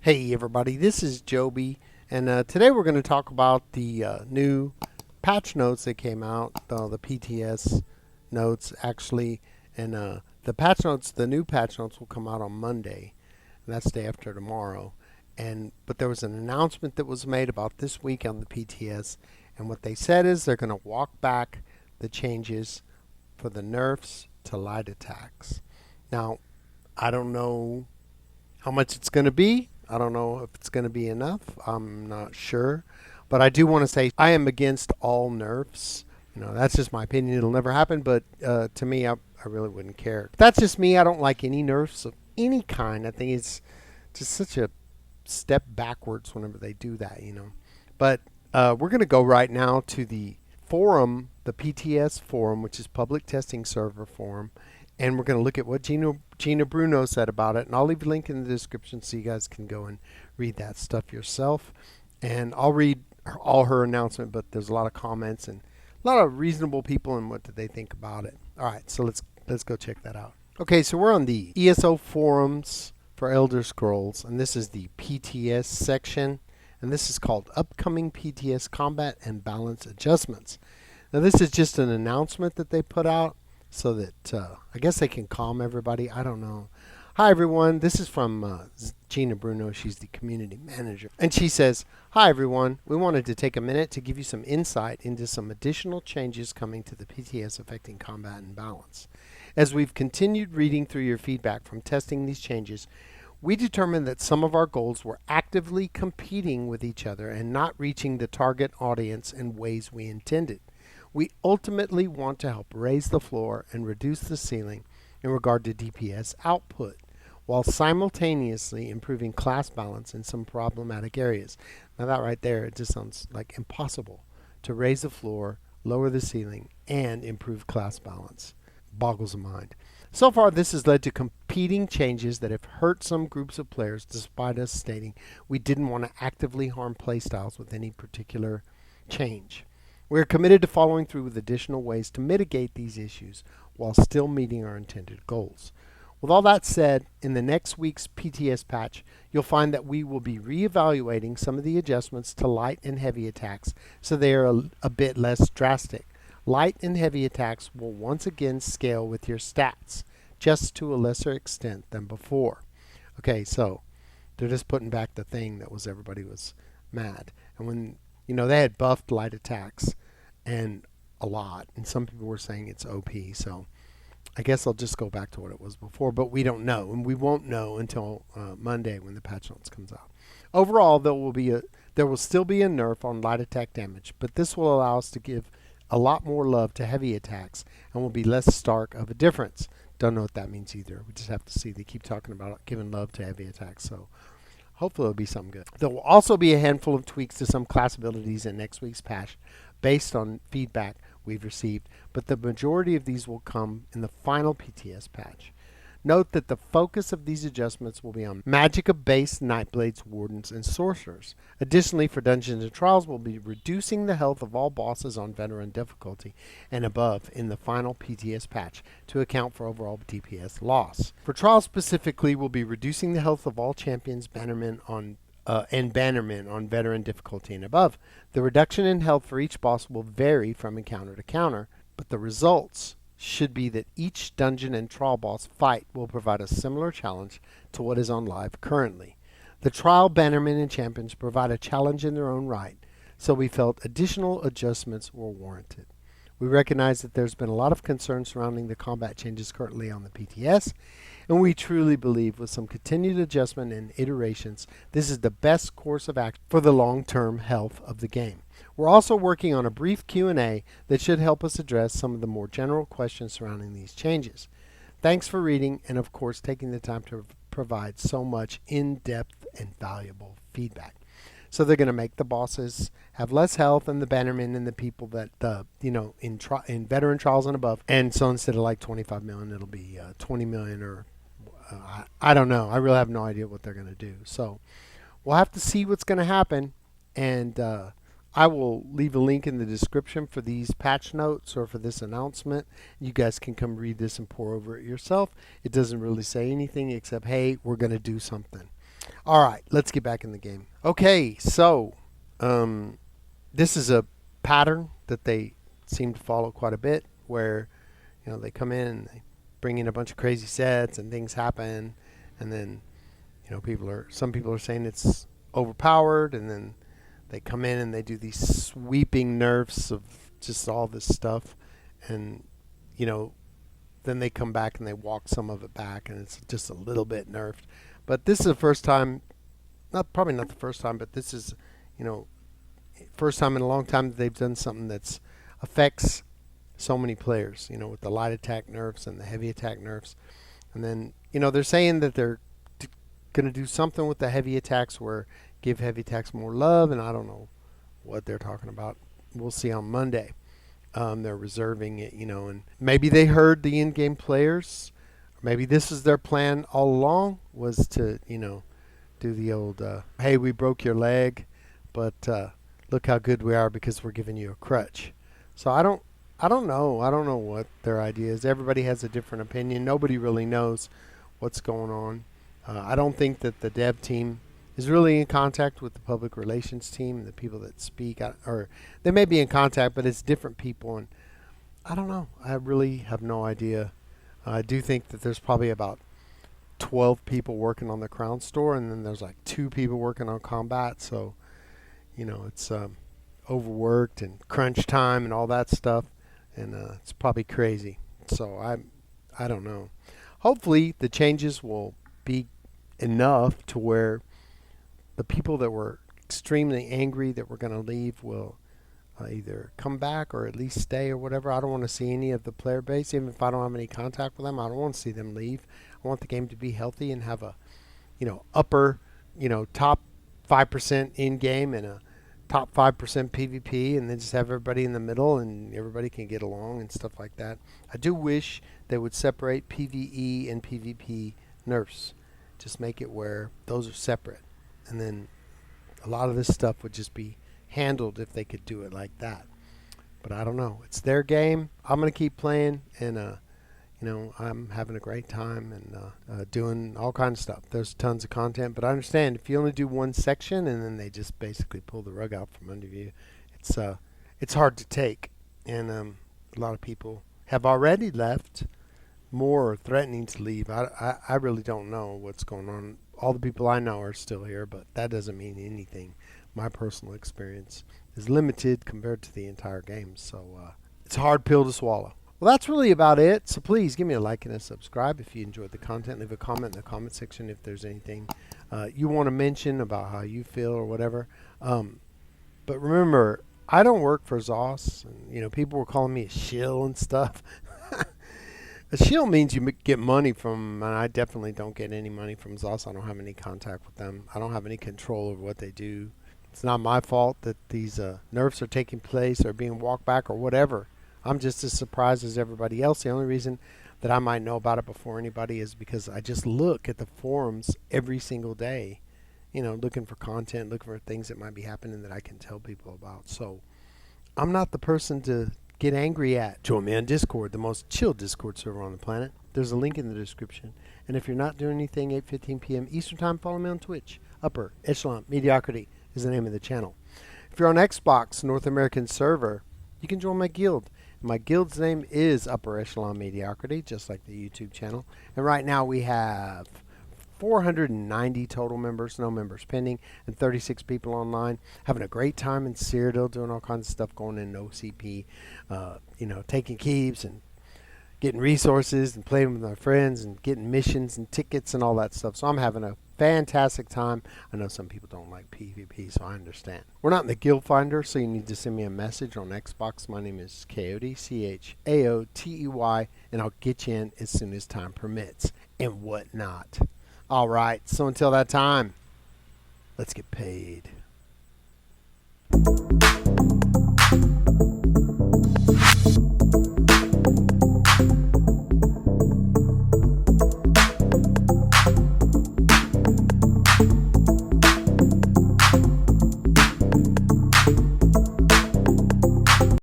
Hey everybody, this is Joby, and today we're going to talk about the new patch notes that came out, the PTS notes actually, and the new patch notes will come out on Monday, and that's day after tomorrow. But there was an announcement that was made about this week on the PTS, and what they said is they're going to walk back the changes for the nerfs to light attacks. Now, I don't know how much it's going to be. I don't know if it's going to be enough. I'm not sure. But I do want to say I am against all nerfs. That's just my opinion. It'll never happen. But to me, I really wouldn't care. That's just me. I don't like any nerfs of any kind. I think it's just such a step backwards whenever they do that. But we're going to go right now to the forum, the PTS Forum, which is Public Testing Server Forum. And we're going to look at what Gina Bruno said about it. And I'll leave a link in the description so you guys can go and read that stuff yourself. And I'll read all her announcement, but there's a lot of comments and a lot of reasonable people and what do they think about it. All right, so let's go check that out. Okay, so we're on the ESO forums for Elder Scrolls, and this is the PTS section. And this is called Upcoming PTS Combat and Balance Adjustments. Now this is just an announcement that they put out, so that I guess they can calm everybody. I don't know. Hi everyone, this is from Gina Bruno. She's the community manager. And she says, hi everyone, we wanted to take a minute to give you some insight into some additional changes coming to the PTS affecting combat and balance. As we've continued reading through your feedback from testing these changes, we determined that some of our goals were actively competing with each other and not reaching the target audience in ways we intended. We ultimately want to help raise the floor and reduce the ceiling in regard to DPS output, while simultaneously improving class balance in some problematic areas. Now that right there, it just sounds like impossible to raise the floor, lower the ceiling, and improve class balance. Boggles the mind. So far, this has led to competing changes that have hurt some groups of players, despite us stating we didn't want to actively harm playstyles with any particular change. We are committed to following through with additional ways to mitigate these issues while still meeting our intended goals. With all that said, in the next week's PTS patch, you'll find that we will be reevaluating some of the adjustments to light and heavy attacks so they are a bit less drastic. Light and heavy attacks will once again scale with your stats, just to a lesser extent than before. Okay, so they're just putting back the thing that was everybody was mad. And when they had buffed light attacks and a lot, and some people were saying it's OP, so I guess I'll just go back to what it was before, but we don't know, and we won't know until Monday when the patch notes comes out. Overall, there will still be a nerf on light attack damage, but this will allow us to give a lot more love to heavy attacks and will be less stark of a difference. Don't know what that means either. We just have to see. They keep talking about giving love to heavy attacks, so hopefully it'll be something good. There will also be a handful of tweaks to some class abilities in next week's patch based on feedback we've received, but the majority of these will come in the final PTS patch. Note that the focus of these adjustments will be on Magicka-based Nightblades, Wardens, and Sorcerers. Additionally, for Dungeons and Trials, we'll be reducing the health of all bosses on Veteran difficulty and above in the final PTS patch to account for overall DPS loss. For Trials specifically, we'll be reducing the health of all champions, bannermen on Veteran difficulty and above. The reduction in health for each boss will vary from encounter to encounter, but the results should be that each dungeon and trial boss fight will provide a similar challenge to what is on live currently. The trial bannermen and champions provide a challenge in their own right, so we felt additional adjustments were warranted. We recognize that there's been a lot of concern surrounding the combat changes currently on the PTS, and we truly believe with some continued adjustment and iterations, this is the best course of action for the long-term health of the game. We're also working on a brief Q&A that should help us address some of the more general questions surrounding these changes. Thanks for reading and, of course, taking the time to provide so much in-depth and valuable feedback. So they're going to make the bosses have less health and the bannermen and the people that, in Veteran Trials and above. And so instead of like 25 million, it'll be 20 million or I don't know. I really have no idea what they're going to do. So we'll have to see what's going to happen. And I will leave a link in the description for these patch notes or for this announcement. You guys can come read this and pour over it yourself. It doesn't really say anything except, hey, we're going to do something. All right, let's get back in the game. Okay, so this is a pattern that they seem to follow quite a bit, where they come in and they bring in a bunch of crazy sets and things happen, and then some people are saying it's overpowered, and then they come in and they do these sweeping nerfs of just all this stuff, and then they come back and they walk some of it back, and it's just a little bit nerfed. But this is the first time, probably not the first time, but this is, first time in a long time that they've done something that's affects so many players, with the light attack nerfs and the heavy attack nerfs. And then, they're saying that they're going to do something with the heavy attacks where give heavy attacks more love, and I don't know what they're talking about. We'll see on Monday. They're reserving it, and maybe they heard the in-game players. Maybe this is their plan all along, was to, do the old, hey, we broke your leg, but look how good we are because we're giving you a crutch. So I don't know. I don't know what their idea is. Everybody has a different opinion. Nobody really knows what's going on. I don't think that the dev team is really in contact with the public relations team, the people that speak, or they may be in contact, but it's different people, and I don't know. I really have no idea. I do think that there's probably about 12 people working on the Crown Store, and then there's like 2 people working on combat, so it's overworked and crunch time and all that stuff, and it's probably crazy. So I don't know. Hopefully the changes will be enough to where the people that were extremely angry that we're going to leave will either come back or at least stay or whatever. I don't want to see any of the player base, even if I don't have any contact with them. I don't want to see them leave. I want the game to be healthy and have a, upper, top 5% in game and a top 5% PvP, and then just have everybody in the middle and everybody can get along and stuff like that. I do wish they would separate PvE and PvP nerfs. Just make it where those are separate, and then a lot of this stuff would just be handled if they could do it like that. But I don't know. It's their game. I'm going to keep playing, and I'm having a great time and doing all kinds of stuff. There's tons of content, but I understand if you only do one section and then they just basically pull the rug out from under you, it's hard to take. And a lot of people have already left, more threatening to leave. I really don't know what's going on. All the people I know are still here, but that doesn't mean anything. My personal experience is limited compared to the entire game, so it's a hard pill to swallow. Well, that's really about it. So please give me a like and a subscribe if you enjoyed the content. Leave a comment in the comment section if there's anything you want to mention about how you feel or whatever. But remember, I don't work for ZOS. And, people were calling me a shill and stuff. A shill means you get money from, and I definitely don't get any money from ZOS. I don't have any contact with them. I don't have any control over what they do. It's not my fault that these nerfs are taking place or being walked back or whatever. I'm just as surprised as everybody else. The only reason that I might know about it before anybody is because I just look at the forums every single day, looking for content, looking for things that might be happening that I can tell people about. So I'm not the person to get angry at. Join me on Discord, the most chill Discord server on the planet. There's a link in the description. And if you're not doing anything 8:15 p.m. Eastern Time, follow me on Twitch. Upper Echelon Mediocrity is the name of the channel. If you're on Xbox North American server, you can join my guild. My guild's name is Upper Echelon Mediocrity, just like the YouTube channel. And right now we have 490 total members, no members pending, and 36 people online. Having a great time in Cyrodiil, doing all kinds of stuff, going in OCP, taking keeps and getting resources and playing with my friends and getting missions and tickets and all that stuff. So I'm having a fantastic time. I know some people don't like PvP, so I understand. We're not in the guild finder, so you need to send me a message on Xbox. My name is Chaotey, Chaotey, and I'll get you in as soon as time permits and whatnot. All right, so until that time, let's get paid.